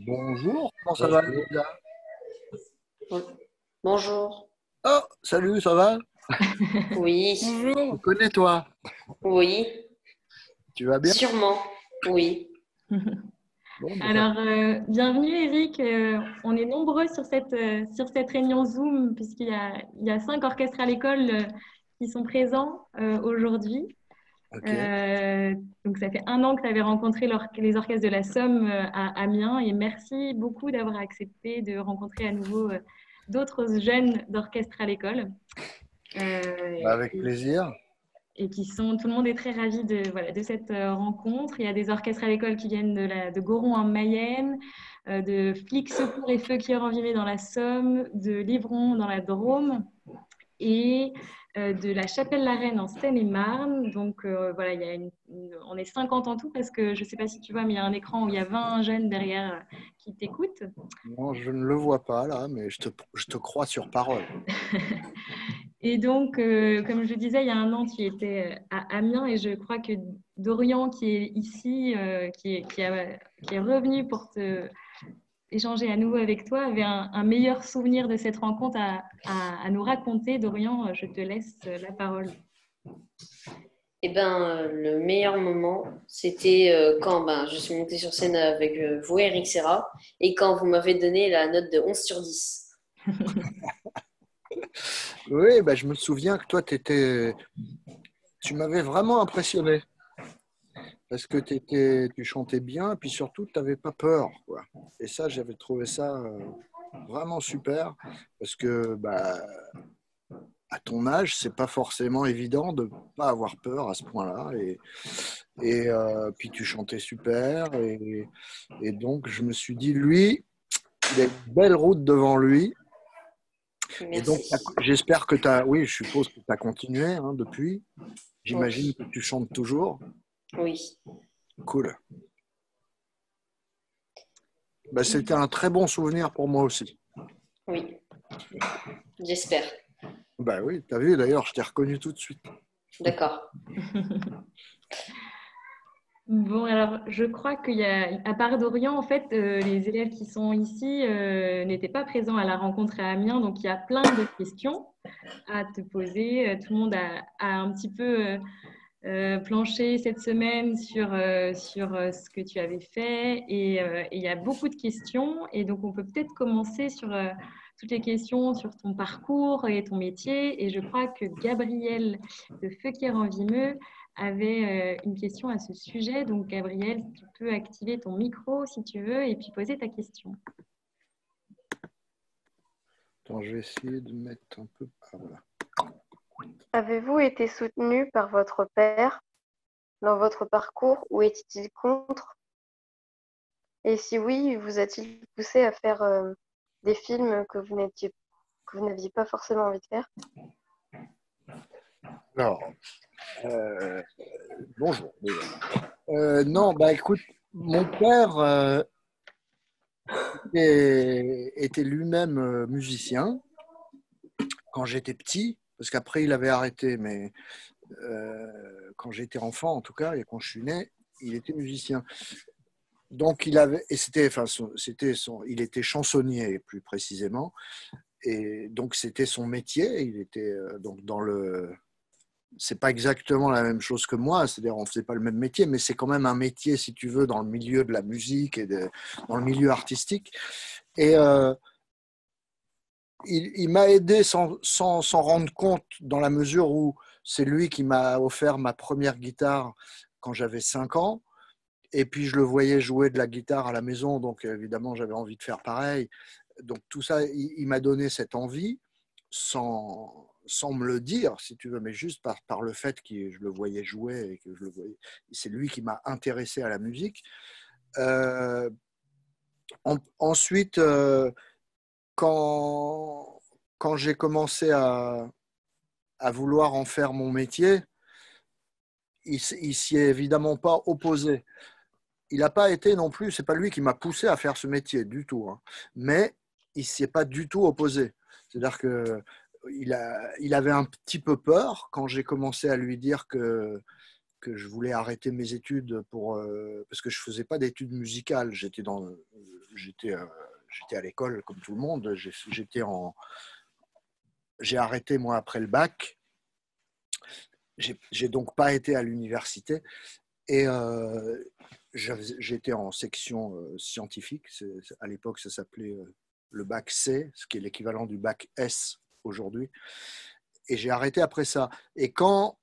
Bonjour, comment ça va Bonjour. Lisa? Bonjour. Oh, salut, ça va? Oui, Je te connais toi, oui, tu vas bien? sûrement, oui. Bon, ben, Alors, bienvenue Eric. On est nombreux sur cette réunion Zoom il y a 5 orchestres à l'école qui sont présents aujourd'hui. ok. Donc, ça fait 1 an que tu avais rencontré les orchestres de la Somme à Amiens et merci beaucoup d'avoir accepté de rencontrer à nouveau d'autres jeunes d'orchestre à l'école. Avec plaisir. Et tout le monde est très ravi de cette rencontre. Il y a des orchestres à l'école qui viennent de Goron en Mayenne, de Flics Secours et Feux qui Envimé dans la Somme, de Livron dans la Drôme et de la Chapelle-la-Reine en Seine-et-Marne. Donc voilà, on est 50 en tout parce que je ne sais pas si tu vois, mais il y a un écran où il y a 20 jeunes derrière qui t'écoutent. Non, je ne le vois pas là, mais je te crois sur parole. Et donc, comme je disais, il y a 1 an, tu étais à Amiens et je crois que Dorian, qui est ici, qui est revenu pour échanger à nouveau avec toi, avait un meilleur souvenir de cette rencontre à nous raconter. Dorian, je te laisse la parole. Eh ben, le meilleur moment, c'était quand je suis montée sur scène avec vous, Eric Serra, et quand vous m'avez donné la note de 11 sur 10. Oui, ben, je me souviens que toi, tu m'avais vraiment impressionné parce que tu chantais bien, et puis surtout, tu n'avais pas peur, quoi. Et ça, j'avais trouvé ça vraiment super parce que bah, à ton âge, c'est pas forcément évident de pas avoir peur à ce point-là. Et puis tu chantais super. Et donc, je me suis dit, lui, il a une belle route devant lui. Et donc, Merci. j'espère que tu as, oui, je suppose que tu as continué depuis. J'imagine Oui, que tu chantes toujours. oui. Cool. Bah, c'était un très bon souvenir pour moi aussi. Oui, j'espère. Bah oui, tu as vu, d'ailleurs, je t'ai reconnu tout de suite. D'accord. Bon, alors, je crois à part Dorian, en fait, les élèves qui sont ici n'étaient pas présents à la rencontre à Amiens, donc il y a plein de questions à te poser. Tout le monde a un petit peu planché cette semaine sur ce que tu avais fait et il y a beaucoup de questions. Et donc, on peut peut-être commencer sur toutes les questions sur ton parcours et ton métier. Et je crois que Gabriel de Feuquières-en-Vimeux avait une question à ce sujet. Donc, Gabriel, tu peux activer ton micro si tu veux et puis poser ta question. Attends, je vais essayer de mettre un peu. Ah, voilà. Avez-vous été soutenu par votre père dans votre parcours ou était-il contre? Et si oui, vous a-t-il poussé à faire des films que vous n'aviez pas forcément envie de faire? Alors, bonjour. Non, bah écoute, mon père était lui-même musicien quand j'étais petit, parce qu'après il avait arrêté, mais quand j'étais enfant en tout cas, et quand je suis né, il était musicien. Donc il avait, et il était chansonnier plus précisément, et donc c'était son métier. Il était donc c'est pas exactement la même chose que moi, c'est-à-dire on faisait pas le même métier, mais c'est quand même un métier, si tu veux, dans le milieu de la musique et dans le milieu artistique. Et il m'a aidé sans s'en rendre compte, dans la mesure où c'est lui qui m'a offert ma première guitare quand j'avais 5 ans. Et puis je le voyais jouer de la guitare à la maison, donc évidemment j'avais envie de faire pareil. Donc tout ça, il m'a donné cette envie sans me le dire, si tu veux, mais juste par le fait que je le voyais jouer et que je le voyais. C'est lui qui m'a intéressé à la musique. Euh, Ensuite, quand j'ai commencé à vouloir en faire mon métier, il s'y est évidemment pas opposé. Il n'a pas été non plus, c'est pas lui qui m'a poussé à faire ce métier du tout, hein. Mais il s'y est pas du tout opposé. C'est-à-dire que il avait un petit peu peur quand j'ai commencé à lui dire que que je voulais arrêter mes études parce que je ne faisais pas d'études musicales. J'étais à l'école comme tout le monde. J'ai arrêté moi après le bac. J'ai donc pas été à l'université et j'étais en section scientifique. À l'époque, ça s'appelait le bac C, ce qui est l'équivalent du bac S aujourd'hui. Et j'ai arrêté après ça. Et quand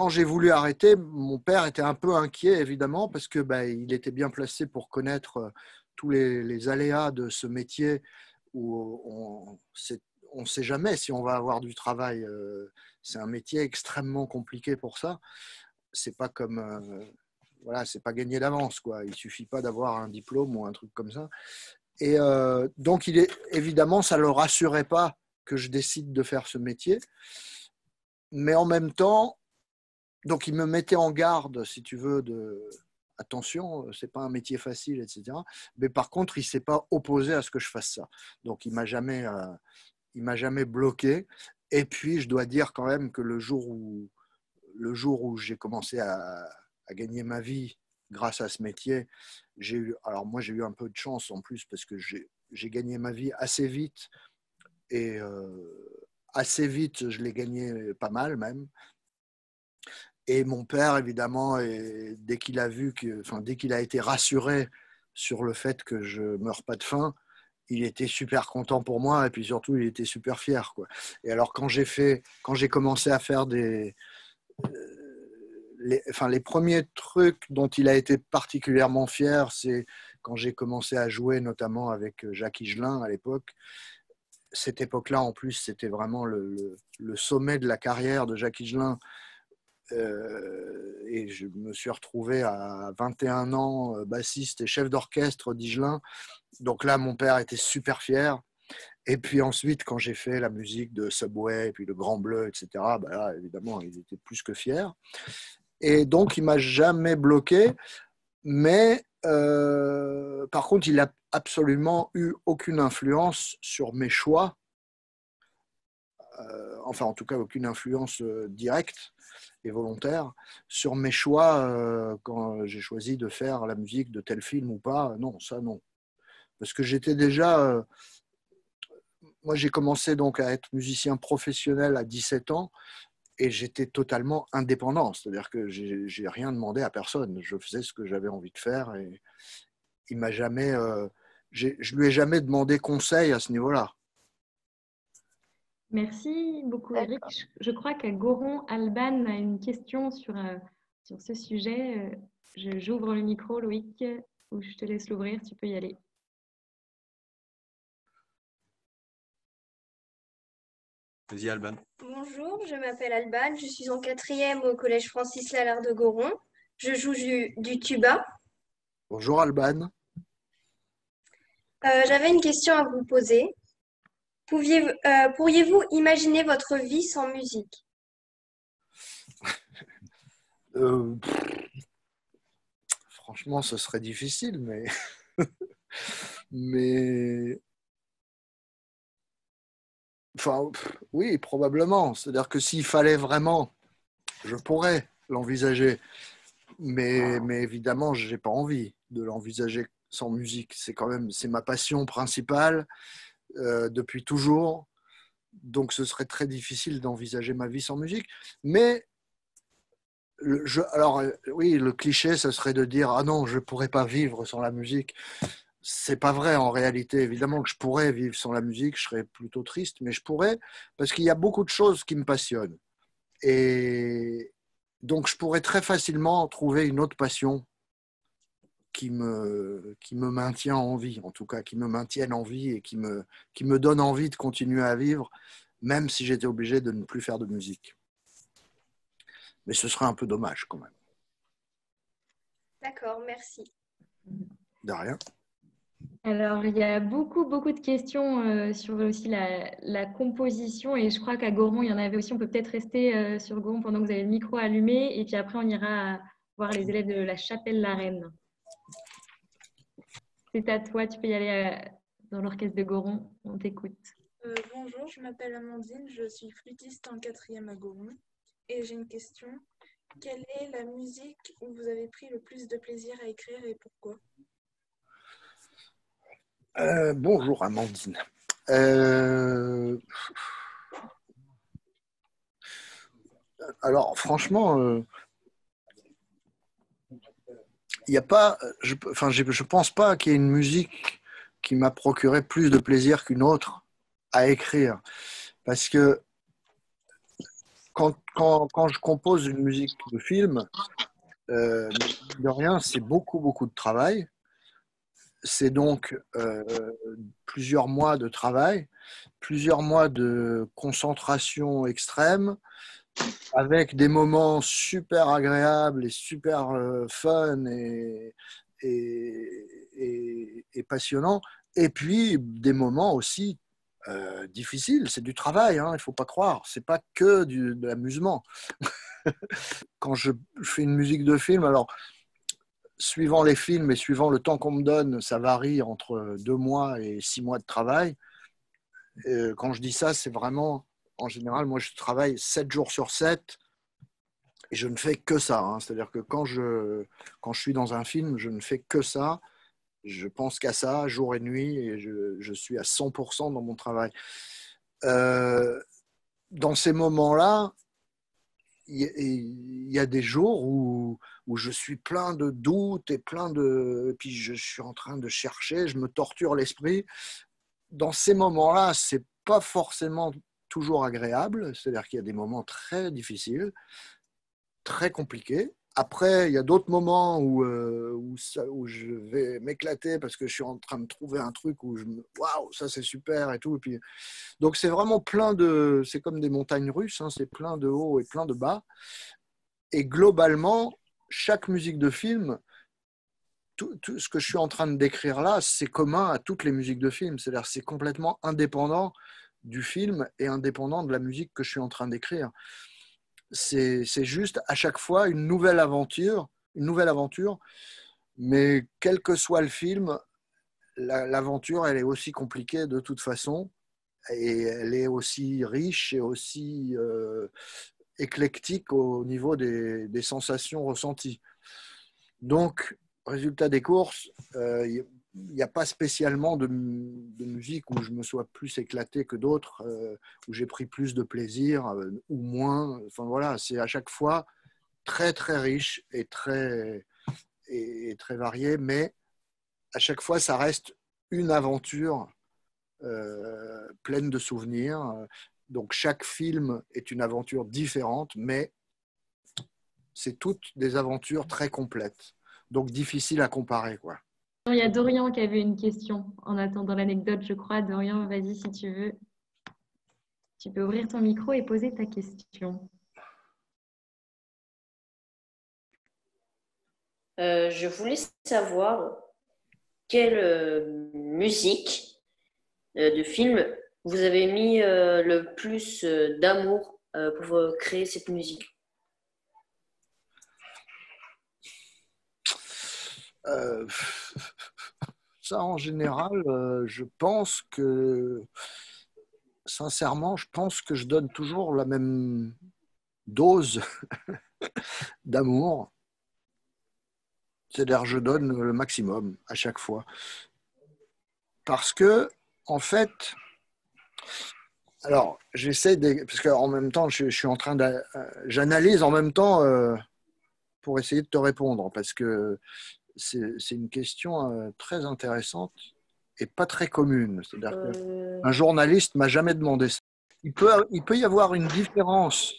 j'ai voulu arrêter, mon père était un peu inquiet, évidemment, parce que il était bien placé pour connaître tous les aléas de ce métier où on ne sait jamais si on va avoir du travail. C'est un métier extrêmement compliqué pour ça. C'est pas comme voilà, c'est pas gagné d'avance, quoi. Il suffit pas d'avoir un diplôme ou un truc comme ça. Et donc, évidemment, ça le rassurait pas que je décide de faire ce métier. Mais en même temps, donc il me mettait en garde, si tu veux, attention, c'est pas un métier facile, etc. Mais par contre, il s'est pas opposé à ce que je fasse ça. Donc, il m'a jamais bloqué. Et puis, je dois dire quand même que le jour où j'ai commencé à gagner ma vie grâce à ce métier, alors moi, j'ai eu un peu de chance en plus parce que j'ai gagné ma vie assez vite. Et assez vite, je l'ai gagné pas mal même. Et mon père, évidemment, dès qu'il a été rassuré sur le fait que je ne meure pas de faim, il était super content pour moi et puis surtout, il était super fier, quoi. Et alors, quand j'ai commencé à faire les premiers trucs dont il a été particulièrement fier, c'est quand j'ai commencé à jouer, notamment avec Jacques Higelin à l'époque. Cette époque-là, en plus, c'était vraiment le sommet de la carrière de Jacques Higelin. Et je me suis retrouvé à 21 ans bassiste et chef d'orchestre d'Higelin. Donc là, mon père était super fier. Et puis ensuite, quand j'ai fait la musique de Subway, et puis le Grand Bleu, etc., là, évidemment, il était plus que fier. Et donc, il ne m'a jamais bloqué. Mais par contre, il n'a absolument eu aucune influence sur mes choix. Enfin, en tout cas, aucune influence directe et volontaire sur mes choix quand j'ai choisi de faire la musique de tel film ou pas. Non, ça, non. Parce que j'étais déjà... moi, j'ai commencé donc à être musicien professionnel à 17 ans et j'étais totalement indépendant. C'est-à-dire que j'ai rien demandé à personne. Je faisais ce que j'avais envie de faire et il m'a jamais... je lui ai jamais demandé conseil à ce niveau-là. Merci beaucoup, Eric. Je crois que Goron Alban a une question sur ce sujet. J'ouvre le micro, Loïc, ou je te laisse l'ouvrir, tu peux y aller. Vas-y, Alban. Bonjour, je m'appelle Alban, je suis en 4e au collège Francis Lalard de Goron. Je joue du tuba. Bonjour Alban. J'avais une question à vous poser. Pourriez-vous imaginer votre vie sans musique? Franchement, ce serait difficile, mais enfin, oui, probablement. C'est-à-dire que s'il fallait vraiment, je pourrais l'envisager, mais évidemment, j'ai pas envie de l'envisager sans musique. C'est ma passion principale depuis toujours. Donc, ce serait très difficile d'envisager ma vie sans musique. Mais alors, oui, le cliché, ce serait de dire ah non, je pourrais pas vivre sans la musique. C'est pas vrai en réalité. Évidemment que je pourrais vivre sans la musique, je serais plutôt triste, mais je pourrais parce qu'il y a beaucoup de choses qui me passionnent. Et donc, je pourrais très facilement trouver une autre passion qui me maintient en vie, en tout cas, qui me maintienne en vie et qui me donne envie de continuer à vivre, même si j'étais obligé de ne plus faire de musique. Mais ce serait un peu dommage quand même. D'accord, merci. De rien. Alors, il y a beaucoup de questions sur aussi la composition et je crois qu'à Goron, il y en avait aussi. On peut peut-être rester sur Goron pendant que vous avez le micro allumé et puis après, on ira voir les élèves de la Chapelle-la-Reine. C'est à toi, tu peux y aller dans l'orchestre de Goron, on t'écoute. Bonjour, je m'appelle Amandine, je suis flûtiste en 4e à Goron et j'ai une question. quelle est la musique où vous avez pris le plus de plaisir à écrire et pourquoi? Bonjour Amandine. Alors franchement, il n'y a pas, je pense pas qu'il y ait une musique qui m'a procuré plus de plaisir qu'une autre à écrire. Parce que quand je compose une musique de film, de rien, c'est beaucoup, beaucoup de travail. C'est donc plusieurs mois de travail, plusieurs mois de concentration extrême, avec des moments super agréables et super fun et passionnants, et puis des moments aussi difficiles. C'est du travail, hein, il ne faut pas croire. C'est pas que de l'amusement. Quand je fais une musique de film, alors suivant les films et suivant le temps qu'on me donne, ça varie entre 2 mois et 6 mois de travail. Quand je dis ça, c'est vraiment, en général, moi je travaille 7 jours sur 7 et je ne fais que ça. Hein. C'est-à-dire que quand je suis dans un film, je ne fais que ça. Je pense qu'à ça, jour et nuit, et je suis à 100% dans mon travail. Dans ces moments-là, il y a des jours où je suis plein de doutes et et puis je suis en train de chercher, je me torture l'esprit. Dans ces moments-là, c'est pas forcément toujours agréable, c'est-à-dire qu'il y a des moments très difficiles, très compliqués. Après, il y a d'autres moments où je vais m'éclater parce que je suis en train de trouver un truc où waouh, ça c'est super et tout. Et puis, donc c'est vraiment c'est comme des montagnes russes, hein, c'est plein de hauts et plein de bas. Et globalement, chaque musique de film, tout ce que je suis en train de décrire là, c'est commun à toutes les musiques de film. C'est-à-dire c'est complètement indépendant du film et indépendant de la musique que je suis en train d'écrire. C'est juste à chaque fois une nouvelle aventure, mais quel que soit le film, l'aventure, elle est aussi compliquée de toute façon, et elle est aussi riche et aussi éclectique au niveau des sensations ressenties. Donc, résultat des courses, il n'y a pas spécialement de musique où je me sois plus éclaté que d'autres, où j'ai pris plus de plaisir ou moins. Enfin voilà, c'est à chaque fois très très riche et très varié, mais à chaque fois ça reste une aventure pleine de souvenirs. Donc chaque film est une aventure différente, mais c'est toutes des aventures très complètes. Donc difficile à comparer, quoi. Il y a Dorian qui avait une question en attendant l'anecdote, je crois. Dorian, vas-y si tu veux. Tu peux ouvrir ton micro et poser ta question. Je voulais savoir quelle musique de film vous avez mis le plus d'amour pour créer cette musique. Ça, en général, je pense que, sincèrement, je pense que je donne toujours la même dose d'amour. C'est-à-dire, je donne le maximum à chaque fois. Parce que, en fait, alors, parce qu'en même temps, je suis en train j'analyse en même temps pour essayer de te répondre, parce que c'est une question très intéressante et pas très commune. C'est-à-dire qu'un journaliste m'a jamais demandé ça. Il peut y avoir une différence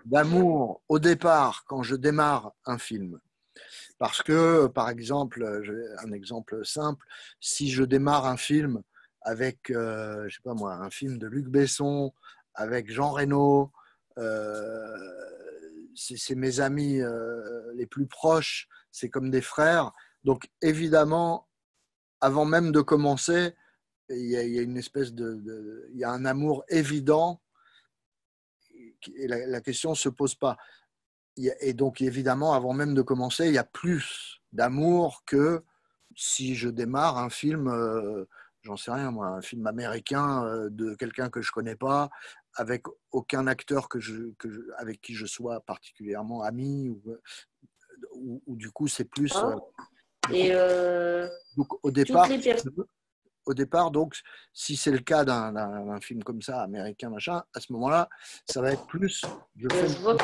d'amour au départ quand je démarre un film. Parce que, par exemple, un exemple simple, si je démarre un film avec, je sais pas moi, un film de Luc Besson, avec Jean Reno, c'est mes amis les plus proches, c'est comme des frères. Donc, évidemment, avant même de commencer, il y a une espèce il y a un amour évident et la question ne se pose pas. Et donc, évidemment, avant même de commencer, il y a plus d'amour que si je démarre un film, j'en sais rien moi, un film américain de quelqu'un que je ne connais pas, avec aucun acteur avec qui je sois particulièrement ami ou du coup c'est plus Ah. Et donc au départ donc si c'est le cas d'un film comme ça américain machin, à ce moment-là ça va être plus je fais je vois.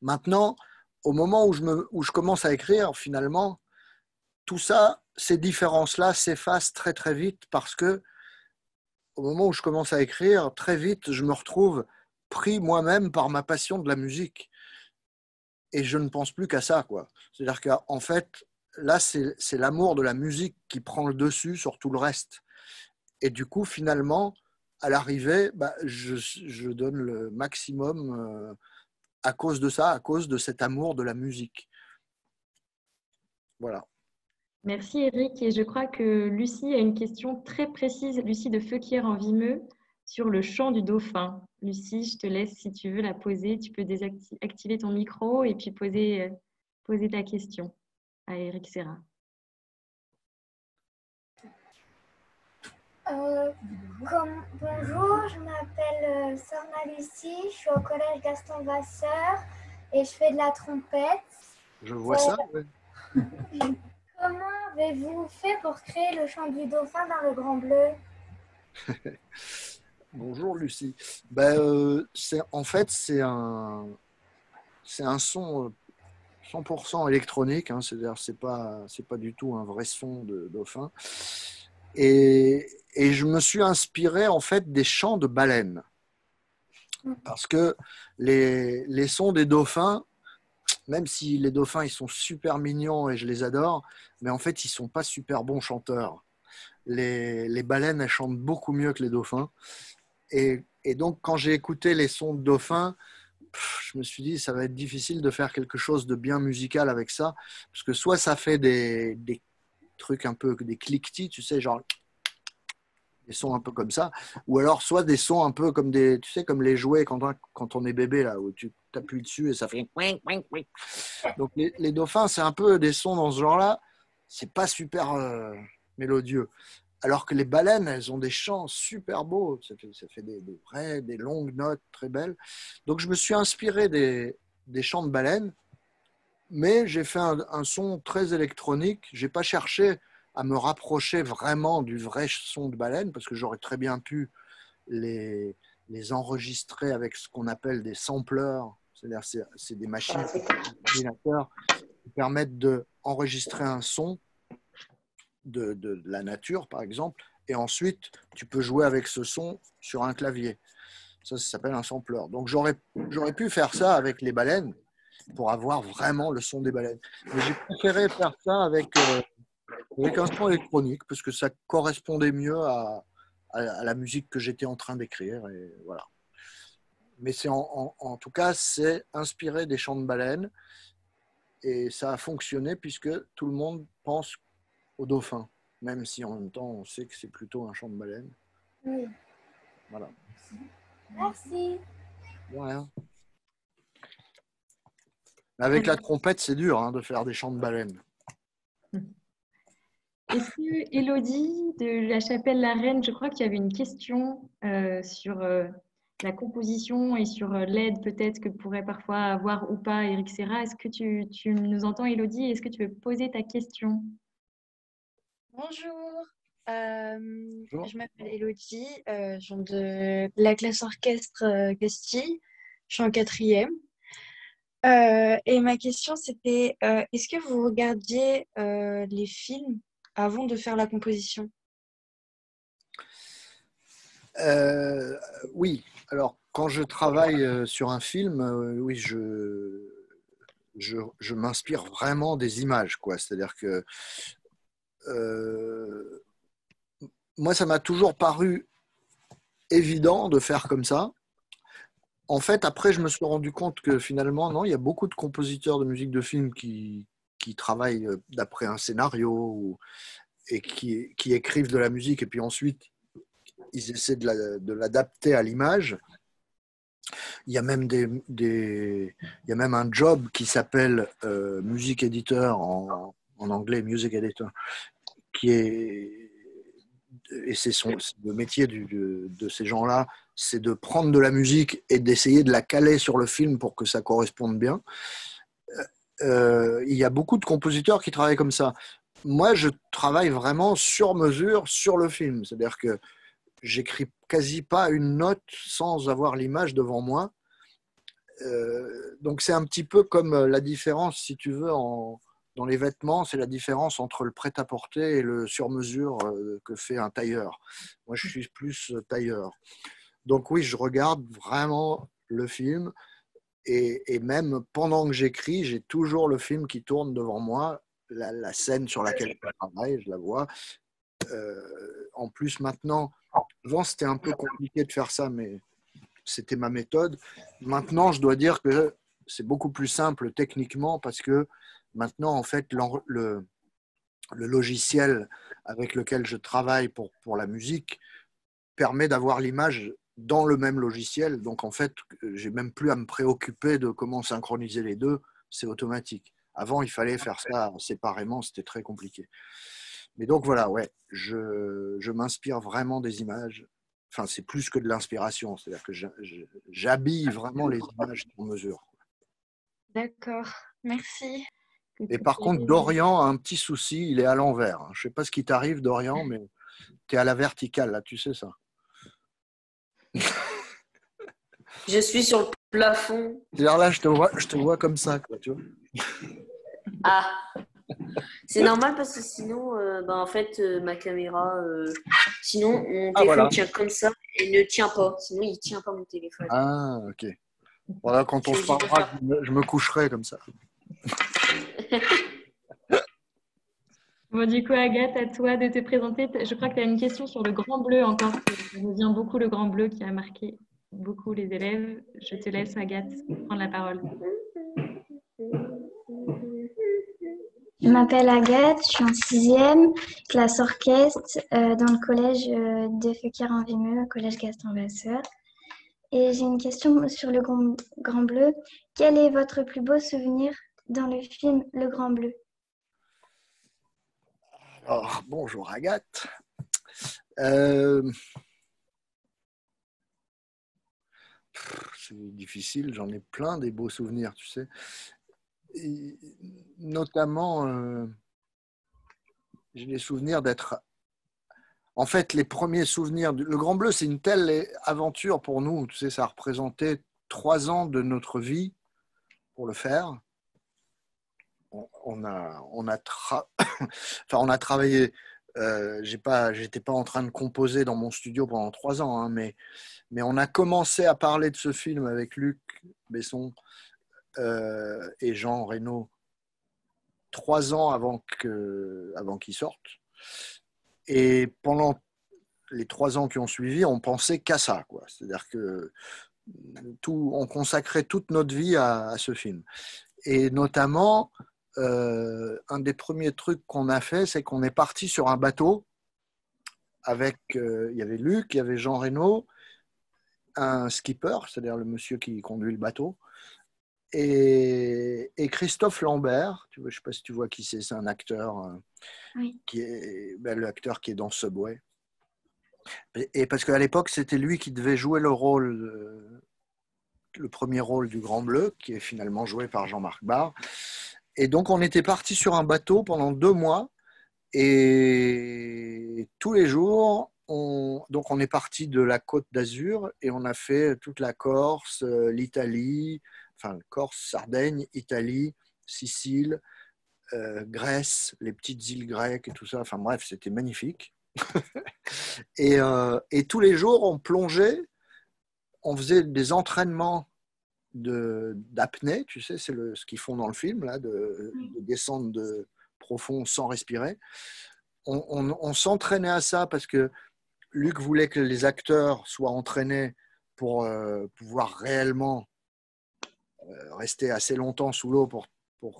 Maintenant au moment où je commence à écrire finalement tout ça, ces différences-là s'effacent très très vite parce que au moment où je commence à écrire, très vite, je me retrouve pris moi-même par ma passion de la musique. Et je ne pense plus qu'à ça, quoi. C'est-à-dire qu'en fait, là, c'est l'amour de la musique qui prend le dessus sur tout le reste. Et du coup, finalement, à l'arrivée, je donne le maximum à cause de ça, à cause de cet amour de la musique. Voilà. Merci Eric. Et je crois que Lucie a une question très précise, Lucie de Feuquières en Vimeux, sur le chant du dauphin. Lucie, je te laisse si tu veux la poser. Tu peux activer ton micro et puis poser ta question à Eric Serra. Bonjour, je m'appelle Sorna Lucie, je suis au collège Gaston Vasseur et je fais de la trompette. Je vois ça, oui. Comment avez-vous fait pour créer le chant du dauphin dans le Grand Bleu? Bonjour Lucie. En fait, c'est un son 100% électronique, hein, c'est-à-dire c'est pas du tout un vrai son de dauphin. Et je me suis inspiré en fait des chants de baleines. Parce que les sons des dauphins, même si les dauphins ils sont super mignons et je les adore, mais en fait ils sont pas super bons chanteurs. Les baleines elles chantent beaucoup mieux que les dauphins. Et donc quand j'ai écouté les sons de dauphins, je me suis dit ça va être difficile de faire quelque chose de bien musical avec ça, parce que soit ça fait des trucs un peu des cliquetis, tu sais, genre des sons un peu comme ça, ou alors soit des sons un peu comme tu sais, comme les jouets quand on est bébé là, où tu t'appuies dessus et ça fait. Donc les dauphins, c'est un peu des sons dans ce genre-là. C'est pas super mélodieux. Alors que les baleines, elles ont des chants super beaux. Ça fait des longues notes très belles. Donc je me suis inspiré des chants de baleines, mais j'ai fait un son très électronique. J'ai pas cherché à me rapprocher vraiment du vrai son de baleine, parce que j'aurais très bien pu les enregistrer avec ce qu'on appelle des sampleurs. C'est-à-dire c'est des machines, ordinateurs qui permettent d'enregistrer un son de la nature, par exemple, et ensuite, tu peux jouer avec ce son sur un clavier. Ça s'appelle un sampler. Donc, j'aurais pu faire ça avec les baleines pour avoir vraiment le son des baleines. Mais j'ai préféré faire ça avec un son électronique parce que ça correspondait mieux à la musique que j'étais en train d'écrire. Et voilà. Mais en tout cas, c'est inspiré des chants de baleines et ça a fonctionné puisque tout le monde pense au dauphin, même si en même temps on sait que c'est plutôt un chant de baleine. Oui. Voilà. Merci. Ouais. Avec la trompette, c'est dur hein, de faire des chants de baleine. Est-ce que Élodie de la Chapelle La Reine, je crois qu'il y avait une question sur la composition et sur l'aide peut-être que pourrait parfois avoir ou pas Eric Serra. Est-ce que tu nous entends, Élodie? Est-ce que tu veux poser ta question? Bonjour, Bonjour. je m'appelle Élodie, je viens de la classe orchestre Castille, je suis en 4e. Et ma question c'était, est-ce que vous regardiez les films avant de faire la composition? Oui, alors quand je travaille sur un film, oui, je m'inspire vraiment des images, quoi. C'est-à-dire que moi, ça m'a toujours paru évident de faire comme ça. En fait, après, je me suis rendu compte que finalement, non, il y a beaucoup de compositeurs de musique de film qui travaillent d'après un scénario et qui écrivent de la musique et puis ensuite, ils essaient de l'adapter à l'image. Il y a même il y a même un job qui s'appelle music editor en anglais, music editor, qui est et c'est le métier de ces gens-là, c'est de prendre de la musique et d'essayer de la caler sur le film pour que ça corresponde bien. Il y a beaucoup de compositeurs qui travaillent comme ça. Moi, je travaille vraiment sur mesure sur le film. C'est-à-dire que j'écris quasi pas une note sans avoir l'image devant moi. Donc c'est un petit peu comme la différence, si tu veux, dans les vêtements, c'est la différence entre le prêt-à-porter et le sur-mesure que fait un tailleur. Moi, je suis plus tailleur. Donc oui, je regarde vraiment le film et même pendant que j'écris, j'ai toujours le film qui tourne devant moi, la scène sur laquelle je travaille, je la vois. En plus, maintenant, avant, c'était un peu compliqué de faire ça, mais c'était ma méthode. Maintenant, je dois dire que c'est beaucoup plus simple techniquement parce que maintenant, en fait, le logiciel avec lequel je travaille pour la musique permet d'avoir l'image dans le même logiciel. Donc, en fait, j'ai même plus à me préoccuper de comment synchroniser les deux. C'est automatique. Avant, il fallait faire ça séparément. C'était très compliqué. Mais donc, voilà, ouais, je m'inspire vraiment des images. Enfin, c'est plus que de l'inspiration. C'est-à-dire que j'habille vraiment les images sur mesure. D'accord, merci. Et par contre, Dorian a un petit souci. Il est à l'envers. Je ne sais pas ce qui t'arrive, Dorian, mais tu es à la verticale, là. Tu sais ça. Je suis sur le plafond. C'est-à-dire là, je te vois comme ça, quoi, tu vois. Ah, c'est normal parce que sinon, en fait, ma caméra, sinon mon téléphone voilà. tient comme ça et ne tient pas. Sinon, il tient pas mon téléphone. Ah, ok. Voilà, quand on se parlera, je me coucherai comme ça. Bon, du coup, Agathe, à toi de te présenter. Je crois que tu as une question sur le Grand Bleu encore. Ça revient beaucoup le Grand Bleu qui a marqué beaucoup les élèves. Je te laisse, Agathe, prendre la parole. Je m'appelle Agathe, je suis en 6e, classe orchestre dans le collège de Feuquières-en-Vimeux, collège Gaston Vasseur. Et j'ai une question sur le Grand Bleu. Quel est votre plus beau souvenir dans le film Le Grand Bleu? Alors, bonjour Agathe. C'est difficile, j'en ai plein des beaux souvenirs, tu sais. Et notamment, j'ai des souvenirs d'être... En fait, les premiers souvenirs... Le Grand Bleu, c'est une telle aventure pour nous. Tu sais, ça a représenté 3 ans de notre vie pour le faire. On a travaillé... j'étais pas en train de composer dans mon studio pendant 3 ans, hein, mais on a commencé à parler de ce film avec Luc Besson et Jean Reno 3 ans avant qu'il sorte. Et pendant les 3 ans qui ont suivi, on pensait qu'à ça, quoi. C'est-à-dire que on consacrait toute notre vie à ce film. Et notamment, un des premiers trucs qu'on a fait, c'est qu'on est parti sur un bateau avec, il y avait Luc, il y avait Jean Reno, un skipper, c'est-à-dire le monsieur qui conduit le bateau, et Christophe Lambert. Je ne sais pas si tu vois qui c'est un acteur Oui. qui est l'acteur qui est dans Subway. Et parce qu'à l'époque, c'était lui qui devait jouer le premier rôle du Grand Bleu, qui est finalement joué par Jean-Marc Barr. Et donc, on était parti sur un bateau pendant 2 mois. Et tous les jours, on est parti de la Côte d'Azur et on a fait toute la Corse, l'Italie, enfin Corse, Sardaigne, Italie, Sicile, Grèce, les petites îles grecques et tout ça. Enfin bref, c'était magnifique. et tous les jours, on plongeait, on faisait des entraînements d'apnée, tu sais, c'est ce qu'ils font dans le film, là, de descendre profond sans respirer. On s'entraînait à ça parce que Luc voulait que les acteurs soient entraînés pour pouvoir réellement rester assez longtemps sous l'eau pour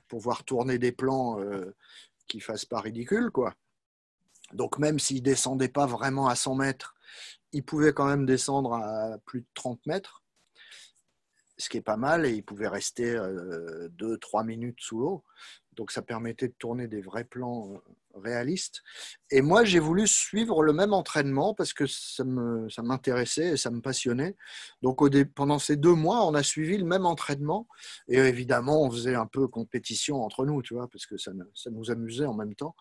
pouvoir tourner des plans qui ne fassent pas ridicule, quoi. Donc même s'ils ne descendaient pas vraiment à 100 mètres, ils pouvaient quand même descendre à plus de 30 mètres, ce qui est pas mal, et ils pouvaient rester 2-3 minutes sous l'eau. Donc ça permettait de tourner des vrais plans réaliste. Et moi, j'ai voulu suivre le même entraînement parce que ça m'intéressait et ça me passionnait. Donc, pendant ces 2 mois, on a suivi le même entraînement. Et évidemment, on faisait un peu compétition entre nous, tu vois, parce que ça nous amusait en même temps.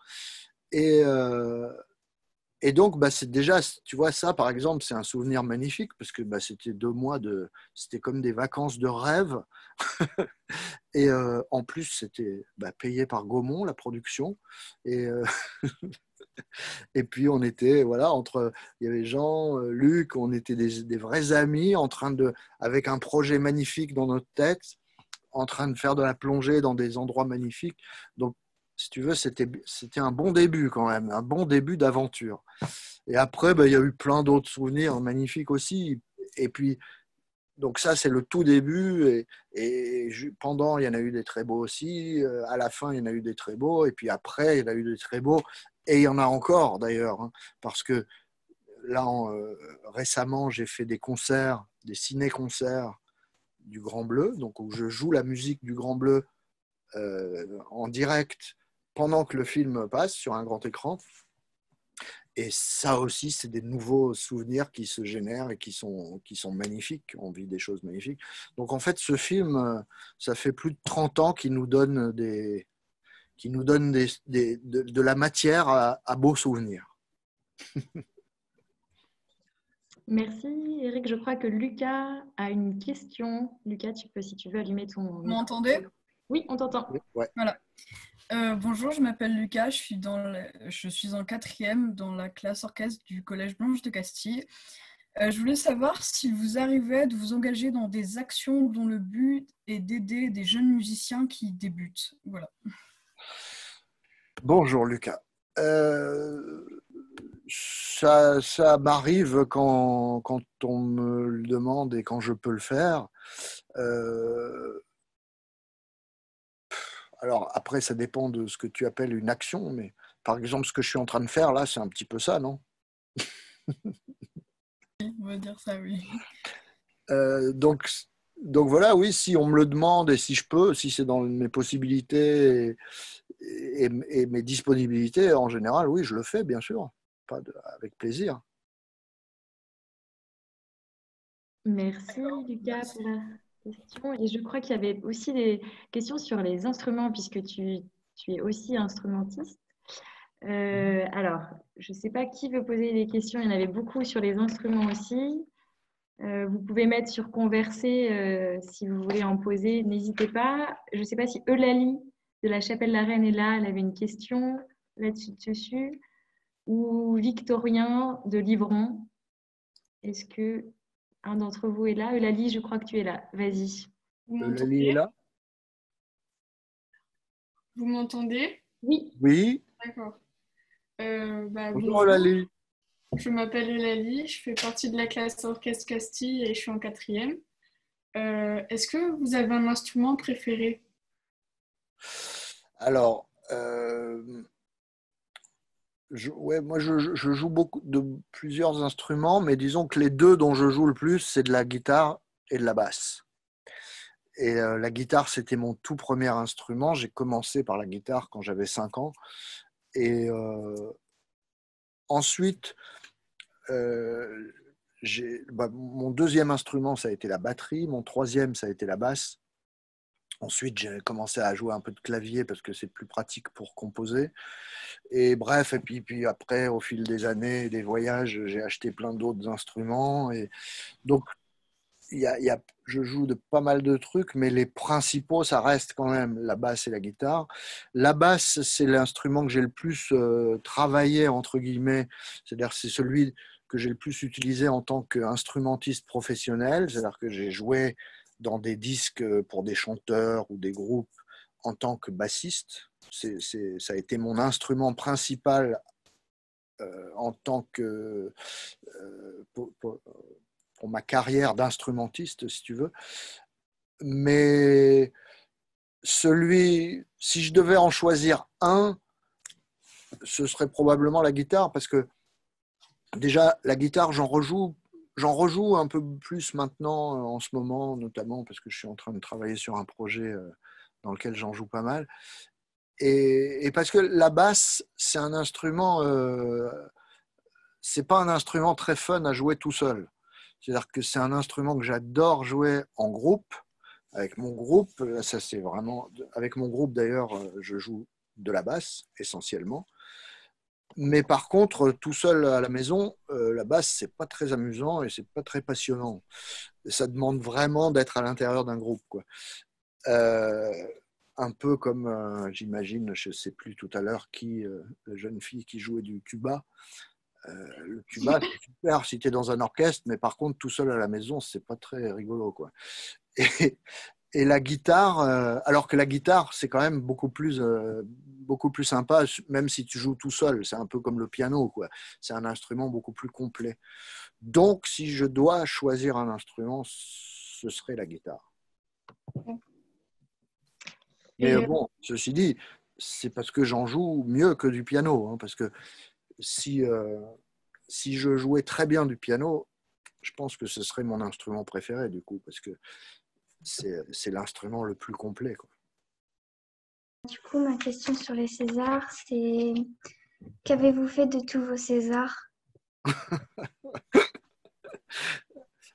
Et, et donc, bah, c'est déjà, tu vois, ça, par exemple, c'est un souvenir magnifique parce que bah, c'était 2 mois c'était comme des vacances de rêve. Et en plus, c'était payé par Gaumont, la production. Et, et puis, on était, voilà, il y avait Jean, Luc, on était des vrais amis avec un projet magnifique dans notre tête, en train de faire de la plongée dans des endroits magnifiques. Donc, si tu veux, c'était un bon début quand même, un bon début d'aventure. Et après, il y a eu plein d'autres souvenirs magnifiques aussi. Et puis, donc ça, c'est le tout début. Et pendant, il y en a eu des très beaux aussi. À la fin, il y en a eu des très beaux. Et puis après, il y en a eu des très beaux. Et il y en a encore d'ailleurs. Parce que là, récemment, j'ai fait des concerts, des ciné-concerts du Grand Bleu, donc où je joue la musique du Grand Bleu en direct pendant que le film passe sur un grand écran. Et ça aussi, c'est des nouveaux souvenirs qui se génèrent et qui sont magnifiques. On vit des choses magnifiques. Donc en fait, ce film, ça fait plus de 30 ans qu'il nous donne de la matière à beaux souvenirs. Merci Eric. Je crois que Lucas a une question. Lucas, si tu veux allumer ton micro. Vous m'entendez? Oui, on t'entend. Ouais. Voilà. Bonjour, je m'appelle Lucas, je suis en 4e dans la classe orchestre du Collège Blanche de Castille. Je voulais savoir si vous arrivez de vous engager dans des actions dont le but est d'aider des jeunes musiciens qui débutent. Voilà. Bonjour Lucas. Ça m'arrive quand on me le demande et quand je peux le faire. Alors après, ça dépend de ce que tu appelles une action, mais par exemple, ce que je suis en train de faire là, c'est un petit peu ça, non? On va dire ça, oui. Donc voilà, oui, si on me le demande et si je peux, si c'est dans mes possibilités et mes disponibilités, en général, oui, je le fais, bien sûr, avec plaisir. Merci Lucas pour la question. Et je crois qu'il y avait aussi des questions sur les instruments, puisque tu es aussi instrumentiste. Alors, je ne sais pas qui veut poser des questions, il y en avait beaucoup sur les instruments aussi. Vous pouvez mettre sur converser si vous voulez en poser, n'hésitez pas. Je ne sais pas si Eulalie de la Chapelle-la-Reine est là, elle avait une question là-dessus, ou Victorien de Livron. Est-ce que un d'entre vous est là? Eulalie, je crois que tu es là. Vas-y. Eulalie est là? Vous m'entendez? Oui. Oui. D'accord. Bonjour Eulalie. Je m'appelle Eulalie, je fais partie de la classe Orchestre Castille et je suis en 4e. Est-ce que vous avez un instrument préféré? Alors, moi je joue plusieurs instruments, mais disons que les 2 dont je joue le plus, c'est de la guitare et de la basse. Et la guitare, c'était mon tout premier instrument. J'ai commencé par la guitare quand j'avais 5 ans. Et ensuite, mon 2e instrument, ça a été la batterie. Mon 3e, ça a été la basse. Ensuite, j'ai commencé à jouer un peu de clavier parce que c'est plus pratique pour composer. Et bref, et puis après, au fil des années, des voyages, j'ai acheté plein d'autres instruments. Et donc, je joue de pas mal de trucs, mais les principaux, ça reste quand même la basse et la guitare. La basse, c'est l'instrument que j'ai le plus travaillé, entre guillemets. C'est-à-dire, c'est celui que j'ai le plus utilisé en tant qu'instrumentiste professionnel. C'est-à-dire que j'ai joué dans des disques pour des chanteurs ou des groupes en tant que bassiste. Ça a été mon instrument principal en tant que pour ma carrière d'instrumentiste, si tu veux. Mais si je devais en choisir un, ce serait probablement la guitare, parce que déjà, la guitare, j'en rejoue un peu plus maintenant, en ce moment, notamment parce que je suis en train de travailler sur un projet dans lequel j'en joue pas mal. Et parce que la basse, c'est un instrument, c'est pas un instrument très fun à jouer tout seul. C'est-à-dire que c'est un instrument que j'adore jouer en groupe, avec mon groupe. Ça, c'est vraiment, avec mon groupe d'ailleurs, je joue de la basse essentiellement. Mais par contre, tout seul à la maison, la basse, c'est pas très amusant et c'est pas très passionnant. Ça demande vraiment d'être à l'intérieur d'un groupe, quoi. Euh, un peu comme, j'imagine, je sais plus tout à l'heure qui, la jeune fille qui jouait du tuba. Le tuba, c'est super si tu es dans un orchestre, mais par contre, tout seul à la maison, c'est pas très rigolo, quoi. Et, et la guitare, alors que la guitare, c'est quand même beaucoup plus sympa, même si tu joues tout seul. C'est un peu comme le piano, quoi. C'est un instrument beaucoup plus complet. Donc, si je dois choisir un instrument, ce serait la guitare. Mais bon, ceci dit, c'est parce que j'en joue mieux que du piano. Hein, parce que si je jouais très bien du piano, je pense que ce serait mon instrument préféré, du coup, parce que c'est l'instrument le plus complet, quoi. Du coup, ma question sur les Césars, c'est qu'avez-vous fait de tous vos Césars?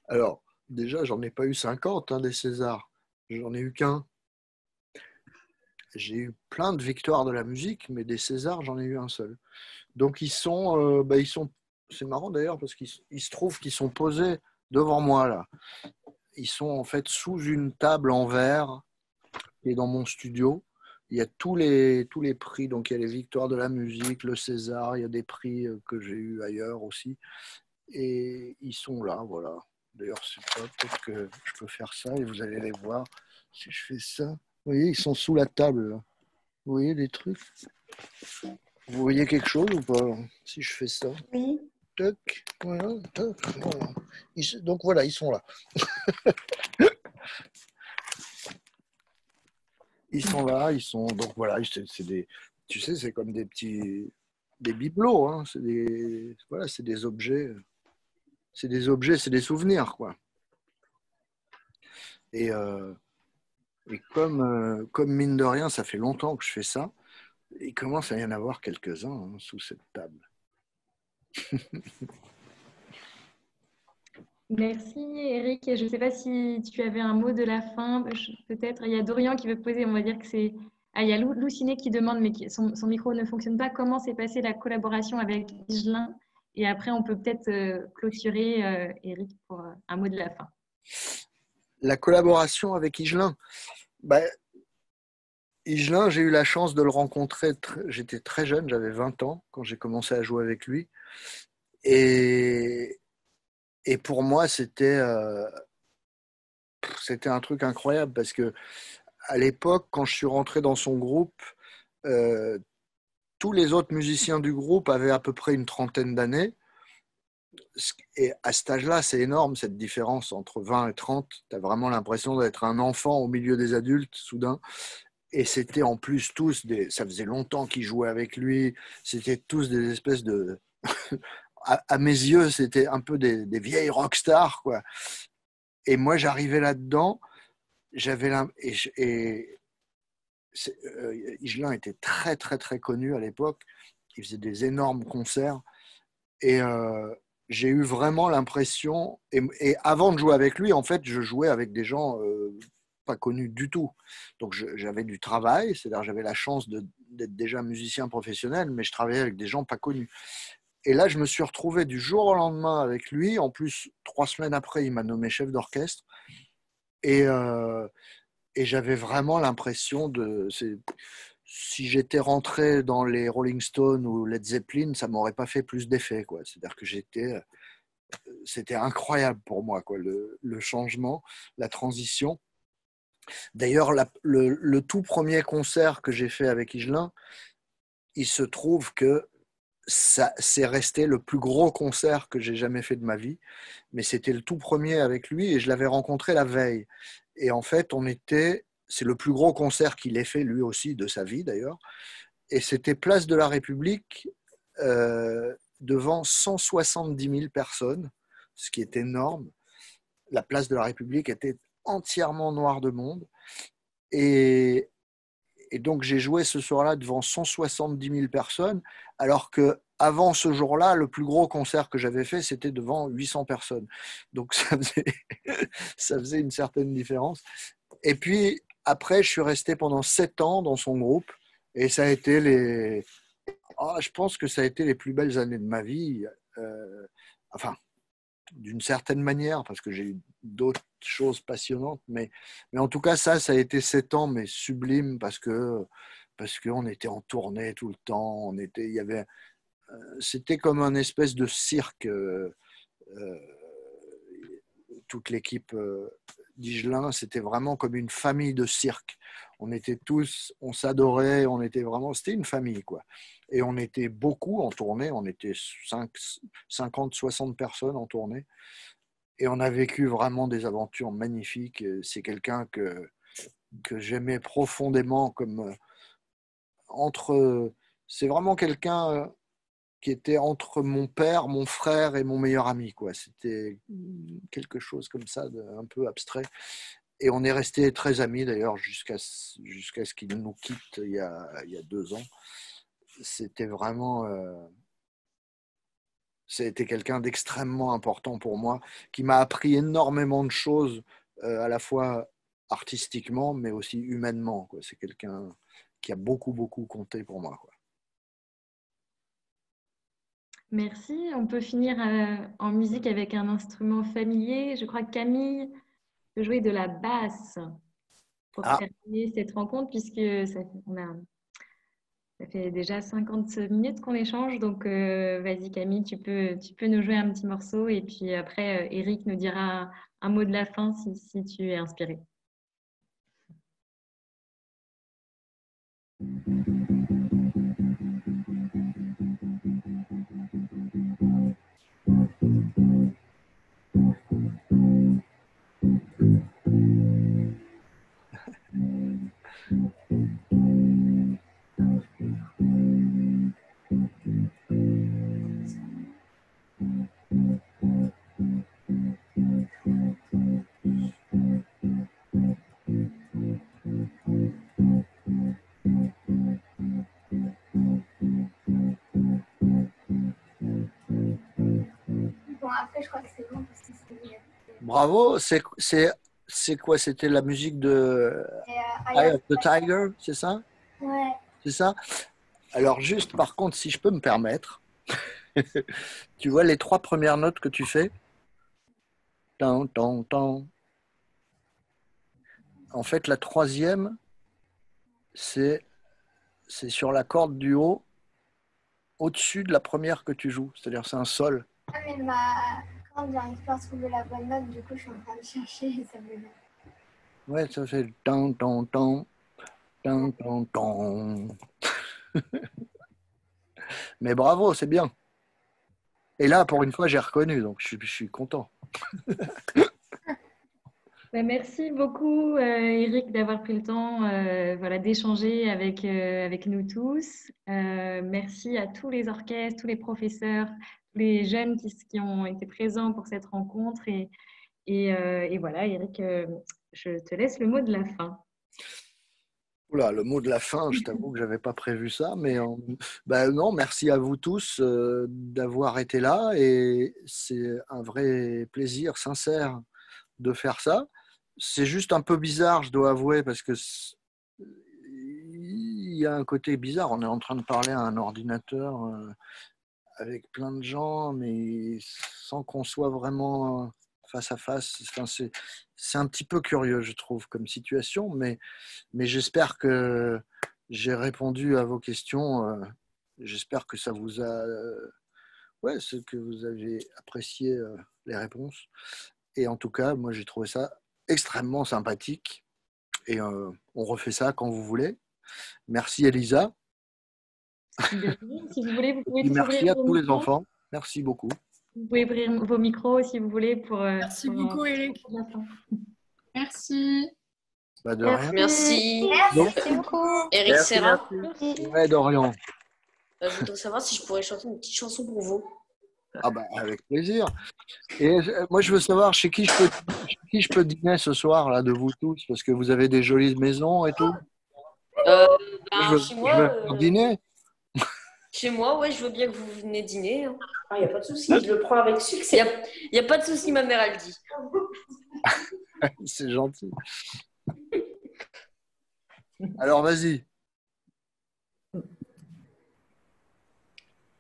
Alors, déjà, j'en ai pas eu 50 des Césars. J'en ai eu qu'un. J'ai eu plein de victoires de la musique, mais des Césars, j'en ai eu un seul. Donc, ils sont, c'est marrant d'ailleurs, parce qu'il se trouve qu'ils sont posés devant moi, là. Ils sont en fait sous une table en verre qui est dans mon studio. Il y a tous les prix, donc il y a les victoires de la musique, le César, il y a des prix que j'ai eu ailleurs aussi. Et ils sont là, voilà. D'ailleurs, c'est pas, peut-être que je peux faire ça et vous allez les voir si je fais ça. Vous voyez, ils sont sous la table, là. Vous voyez des trucs? Vous voyez quelque chose ou pas si je fais ça? Oui. Toc, voilà, toc, voilà. Donc voilà, ils sont là. Ils sont là, ils sont. Donc voilà, c'est des. Tu sais, c'est comme des petits. Des bibelots, hein. C'est des. Voilà, c'est des objets. C'est des objets, c'est des souvenirs, quoi. Et comme mine de rien, ça fait longtemps que je fais ça, il commence à y en avoir quelques-uns sous cette table. Merci Eric. Je ne sais pas si tu avais un mot de la fin, peut-être. Il y a Dorian qui veut poser, on va dire que c'est... Ah, il y a Louciné qui demande, mais son micro ne fonctionne pas. Comment s'est passée la collaboration avec Igelin? Et après, on peut peut-être clôturer, Eric, pour un mot de la fin. La collaboration avec Igelin, Igelin, j'ai eu la chance de le rencontrer. J'étais très jeune, j'avais 20 ans quand j'ai commencé à jouer avec lui. Et pour moi, c'était un truc incroyable parce que à l'époque, quand je suis rentré dans son groupe, tous les autres musiciens du groupe avaient à peu près une trentaine d'années. Et à cet âge-là, c'est énorme cette différence entre 20 et 30. Tu as vraiment l'impression d'être un enfant au milieu des adultes, soudain. Et c'était en plus tous ça faisait longtemps qu'ils jouaient avec lui. C'était tous des espèces de. À mes yeux, c'était un peu des vieilles rockstars, quoi. Et moi, j'arrivais là-dedans. Igelin était très, très, très connu à l'époque. Il faisait des énormes concerts. Et j'ai eu vraiment l'impression. Et avant de jouer avec lui, en fait, je jouais avec des gens pas connus du tout. Donc, j'avais du travail, c'est-à-dire j'avais la chance d'être déjà musicien professionnel, mais je travaillais avec des gens pas connus. Et là, je me suis retrouvé du jour au lendemain avec lui. En plus, 3 semaines après, il m'a nommé chef d'orchestre. Et j'avais vraiment l'impression si j'étais rentré dans les Rolling Stones ou Led Zeppelin, ça m'aurait pas fait plus d'effet, quoi. C'est-à-dire que c'était incroyable pour moi, quoi, le changement, la transition. D'ailleurs, le tout premier concert que j'ai fait avec Igelin, il se trouve que c'est resté le plus gros concert que j'ai jamais fait de ma vie, mais c'était le tout premier avec lui et je l'avais rencontré la veille. Et en fait, c'est le plus gros concert qu'il ait fait lui aussi de sa vie d'ailleurs, et c'était Place de la République devant 170 000 personnes, ce qui est énorme. La Place de la République était entièrement noire de monde et Et donc, j'ai joué ce soir-là devant 170 000 personnes, alors qu'avant ce jour-là, le plus gros concert que j'avais fait, c'était devant 800 personnes. Donc, ça faisait une certaine différence. Et puis, après, je suis resté pendant 7 ans dans son groupe, et ça a été je pense que ça a été les plus belles années de ma vie. Enfin, d'une certaine manière, parce que j'ai eu d'autres choses passionnantes, mais en tout cas, ça a été 7 ans, mais sublime, parce qu'on était en tournée tout le temps. C'était comme un espèce de cirque. Toute l'équipe d'Igelin, c'était vraiment comme une famille de cirque. On était tous, on s'adorait, c'était une famille, quoi. Et on était beaucoup en tournée, on était 50, 60 personnes en tournée. Et on a vécu vraiment des aventures magnifiques. C'est quelqu'un que j'aimais profondément, c'est vraiment quelqu'un qui était entre mon père, mon frère et mon meilleur ami, quoi. C'était quelque chose comme ça, un peu abstrait. Et on est restés très amis d'ailleurs jusqu'à ce qu'il nous quitte il y a 2 ans. C'était vraiment, c'était quelqu'un d'extrêmement important pour moi, qui m'a appris énormément de choses, à la fois artistiquement, mais aussi humainement, quoi. C'est quelqu'un qui a beaucoup, beaucoup compté pour moi, quoi. Merci. On peut finir en musique avec un instrument familier. Je crois que Camille peut jouer de la basse pour terminer cette rencontre, puisque ça fait déjà 50 minutes qu'on échange. Donc, vas-y Camille, tu peux nous jouer un petit morceau. Et puis après, Eric nous dira un mot de la fin si tu es inspiré. Après, je crois que c'est bon parce que c'est... Bravo, c'est quoi? C'était la musique de Eye of the Tiger, c'est ça? Ouais. C'est ça? Alors juste, par contre, si je peux me permettre, tu vois les 3 premières notes que tu fais? Tan, tan, tan. En fait, la 3e, c'est sur la corde du haut, au-dessus de la première que tu joues. C'est-à-dire, c'est un sol. Ah, mais quand j'arrive pas à trouver la bonne note, du coup, je suis en train de chercher et ça me... Ouais, ça fait tan, tan, tan, tan, tan, tan. Mais bravo, c'est bien. Et là, pour une fois, j'ai reconnu, donc je suis content. Merci beaucoup, Eric, d'avoir pris le temps d'échanger avec nous tous. Merci à tous les orchestres, tous les professeurs, tous les jeunes qui ont été présents pour cette rencontre. Et voilà, Eric, je te laisse le mot de la fin. Oula, le mot de la fin, je t'avoue que je n'avais pas prévu ça, mais non, merci à vous tous d'avoir été là, et c'est un vrai plaisir sincère de faire ça. C'est juste un peu bizarre, je dois avouer, parce que il y a un côté bizarre. On est en train de parler à un ordinateur avec plein de gens, mais sans qu'on soit vraiment face à face. Enfin, c'est un petit peu curieux, je trouve, comme situation, mais j'espère que j'ai répondu à vos questions. J'espère que ça vous a... que vous avez apprécié les réponses. Et en tout cas, moi, j'ai trouvé ça extrêmement sympathique. Et on refait ça quand vous voulez. Merci, Elisa. Si vous voulez, vous pouvez merci à tous les enfants. Merci beaucoup. Vous pouvez ouvrir vos micros si vous voulez. Merci beaucoup, Eric. Merci. Bah, de rien. Merci. Merci beaucoup. Eric Serra. Ouais, Dorian. Je voudrais savoir si je pourrais chanter une petite chanson pour vous. Ah bah, avec plaisir. Et moi, je veux savoir chez qui je peux dîner ce soir, là, de vous tous, parce que vous avez des jolies maisons et tout. Chez moi, je veux faire dîner. chez moi, ouais, je veux bien que vous venez dîner. Il n'y a pas de souci, je le prends avec succès. Il n'y a pas de souci, ma mère, elle dit. C'est gentil. Alors, vas-y.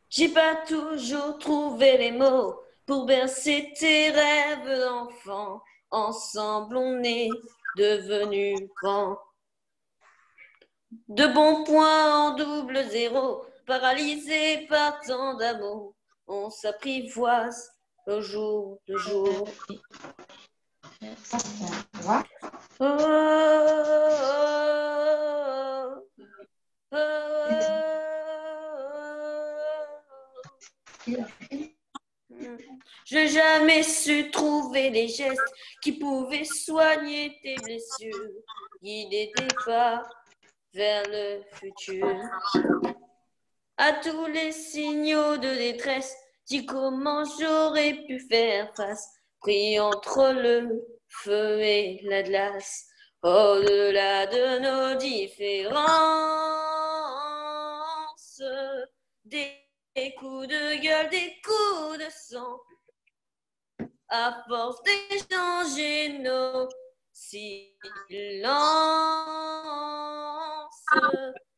J'ai pas toujours trouvé les mots pour bercer tes rêves d'enfant. Ensemble, on est devenus grands. De bons points en double zéro, paralysés par tant d'amour, on s'apprivoise au jour le jour. Oh, oh, oh. J'ai jamais su trouver les gestes qui pouvaient soigner tes blessures, guider tes pas vers le futur. À tous les signaux de détresse, dis comment j'aurais pu faire face, pris entre le feu et la glace, au-delà de nos différences, des coups de gueule, des coups de sang, à force d'échanger nos silences.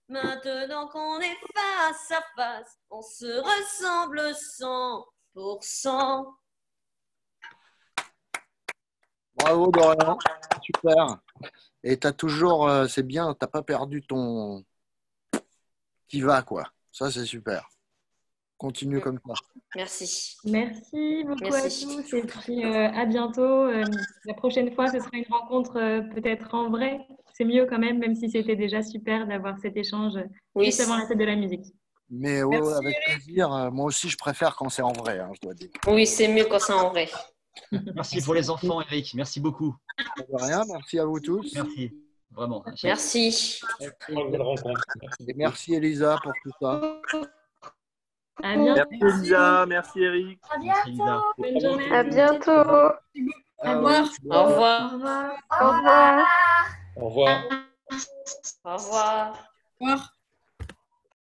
Maintenant qu'on est face à face, on se ressemble 100%. Bravo, Dorian. Super. Et t'as toujours, c'est bien, t'as pas perdu ton. Qui va, quoi. Ça, c'est super. Continue comme ça. Merci. Merci beaucoup Merci. à tous et puis à bientôt. La prochaine fois, ce sera une rencontre peut-être en vrai. C'est mieux quand même si c'était déjà super d'avoir cet échange juste avant la fête de la musique. Mais Merci, avec plaisir. Moi aussi, je préfère quand c'est en vrai, je dois dire. Oui, c'est mieux quand c'est en vrai. Merci pour les enfants, Eric. Merci beaucoup. De rien, merci à vous tous. Merci, vraiment. Merci. Et merci Elisa pour tout ça. À bientôt. Merci Elisa, merci Eric. À bientôt. Bonne journée. À bientôt. Au revoir. Au revoir. Au revoir. Au revoir. Au revoir. Au revoir.